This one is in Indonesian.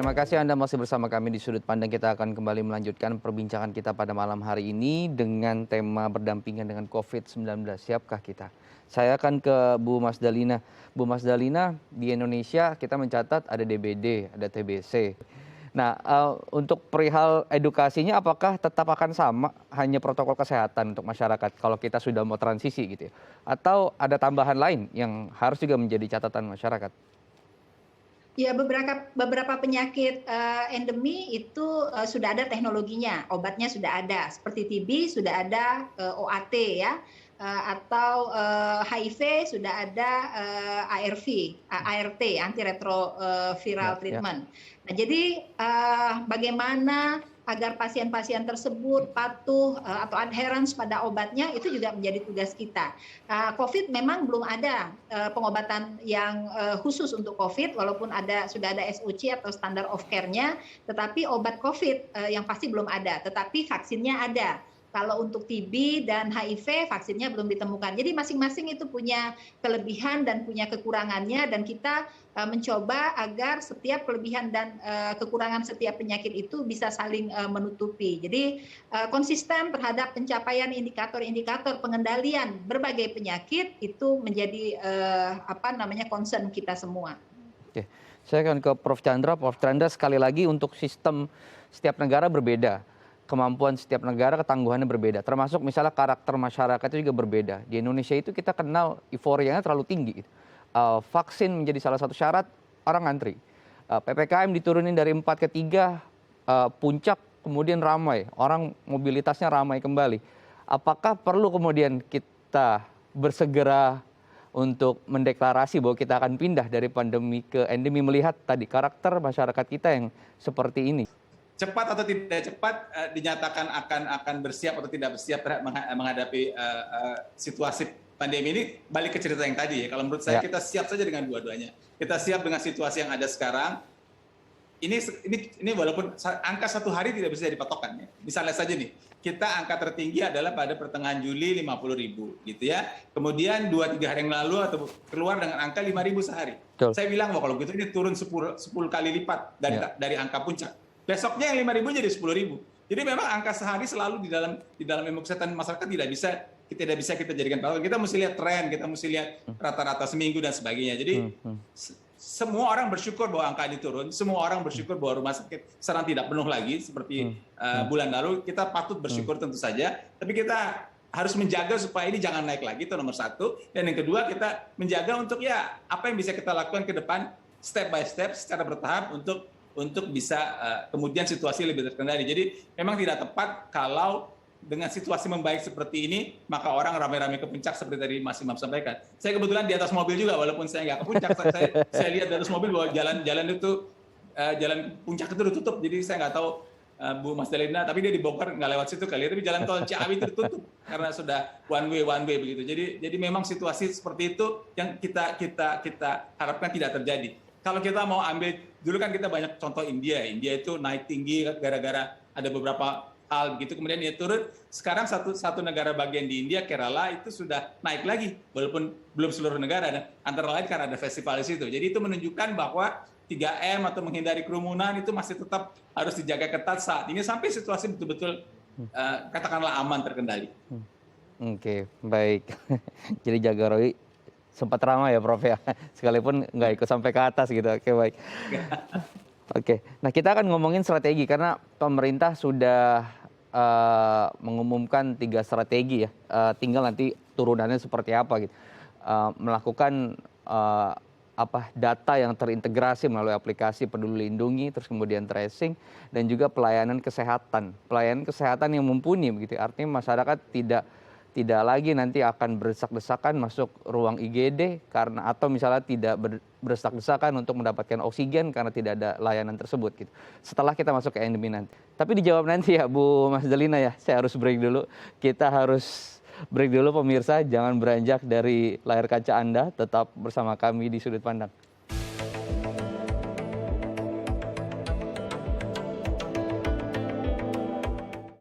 terima kasih Anda masih bersama kami di Sudut Pandang. Kita akan kembali melanjutkan perbincangan kita pada malam hari ini dengan tema berdampingan dengan COVID-19. Siapkah kita? Saya akan ke Bu Mas Dalina. Bu Mas Dalina, di Indonesia kita mencatat ada DBD, ada TBC. Nah, untuk perihal edukasinya apakah tetap akan sama, hanya protokol kesehatan untuk masyarakat kalau kita sudah mau transisi gitu ya? Atau ada tambahan lain yang harus juga menjadi catatan masyarakat? Ya, beberapa penyakit endemi itu sudah ada teknologinya, obatnya sudah ada. Seperti TB sudah ada OAT ya, atau HIV sudah ada ART, antiretroviral Ya, ya. treatment. Nah, jadi bagaimana agar pasien-pasien tersebut patuh atau adherence pada obatnya itu juga menjadi tugas kita. COVID memang belum ada pengobatan yang khusus untuk COVID, walaupun sudah ada SOC atau standard of care-nya, tetapi obat COVID yang pasti belum ada, tetapi vaksinnya ada. Kalau untuk TB dan HIV vaksinnya belum ditemukan. Jadi masing-masing itu punya kelebihan dan punya kekurangannya, dan kita mencoba agar setiap kelebihan dan kekurangan setiap penyakit itu bisa saling menutupi. Jadi konsisten terhadap pencapaian indikator-indikator pengendalian berbagai penyakit itu menjadi concern kita semua. Oke, saya akan ke Prof. Chandra. Prof. Chandra, sekali lagi untuk sistem setiap negara berbeda. Kemampuan setiap negara, ketangguhannya berbeda. Termasuk misalnya karakter masyarakat itu juga berbeda. Di Indonesia itu kita kenal euforianya terlalu tinggi. Vaksin menjadi salah satu syarat, orang ngantri. PPKM diturunin dari 4 ke 3, puncak kemudian ramai. Orang mobilitasnya ramai kembali. Apakah perlu kemudian kita bersegera untuk mendeklarasi bahwa kita akan pindah dari pandemi ke endemi, melihat tadi karakter masyarakat kita yang seperti ini? Cepat atau tidak cepat dinyatakan akan bersiap atau tidak bersiap menghadapi situasi pandemi ini, balik ke cerita yang tadi ya. Kalau menurut saya kita siap saja dengan dua-duanya. Kita siap dengan situasi yang ada sekarang. Ini walaupun angka 1 hari tidak bisa dipatokkan ya. Misalnya saja nih, kita angka tertinggi adalah pada pertengahan Juli 50.000 gitu ya. Kemudian 2-3 hari yang lalu atau keluar dengan angka 5.000 sehari. Betul. Saya bilang bahwa kalau gitu ini turun 10 kali lipat dari angka puncak. Besoknya yang 5.000 jadi 10.000. Jadi memang angka sehari selalu di dalam ilmu kesehatan masyarakat tidak bisa kita jadikan patokan. Kita mesti lihat tren, kita mesti lihat rata-rata seminggu dan sebagainya. Jadi semua orang bersyukur bahwa angka ini turun, semua orang bersyukur bahwa rumah sakit sekarang tidak penuh lagi seperti bulan lalu. Kita patut bersyukur tentu saja, tapi kita harus menjaga supaya ini jangan naik lagi, itu nomor satu. Dan yang kedua, kita menjaga untuk apa yang bisa kita lakukan ke depan step by step secara bertahap untuk bisa kemudian situasi lebih terkendali. Jadi memang tidak tepat kalau dengan situasi membaik seperti ini, maka orang ramai-ramai ke puncak seperti tadi Mas Imam sampaikan. Saya kebetulan di atas mobil juga, walaupun saya nggak ke puncak, saya lihat di atas mobil bahwa jalan puncak itu ditutup. Jadi saya nggak tahu Bu Mas Dalina, tapi dia dibongkar nggak lewat situ kali. Tapi jalan tol Ciawi itu ditutup karena sudah one way begitu. Jadi memang situasi seperti itu yang kita harapkan tidak terjadi. Kalau kita mau ambil, dulu kan kita banyak contoh India itu naik tinggi gara-gara ada beberapa hal begitu, kemudian dia turun. Sekarang satu negara bagian di India, Kerala, itu sudah naik lagi, walaupun belum seluruh negara, dan antara lain karena ada festival di situ. Jadi itu menunjukkan bahwa 3M atau menghindari kerumunan itu masih tetap harus dijaga ketat saat ini sampai situasi betul-betul katakanlah aman, terkendali. Oke, baik. Jadi Jagorawi sempat ramai ya Prof ya, sekalipun nggak ikut sampai ke atas gitu. Oke, baik. Oke, nah kita akan ngomongin strategi karena pemerintah sudah mengumumkan 3 strategi ya, tinggal nanti turunannya seperti apa gitu. Melakukan data yang terintegrasi melalui aplikasi Peduli Lindungi, terus kemudian tracing, dan juga pelayanan kesehatan yang mumpuni begitu. Artinya masyarakat tidak lagi nanti akan berdesak-desakan masuk ruang IGD atau misalnya tidak berdesak-desakan untuk mendapatkan oksigen karena tidak ada layanan tersebut gitu. Setelah kita masuk ke endemi nanti. Tapi dijawab nanti ya Bu Mas Dalina ya. Saya harus break dulu. Kita harus break dulu pemirsa, jangan beranjak dari layar kaca Anda, tetap bersama kami di Sudut Pandang.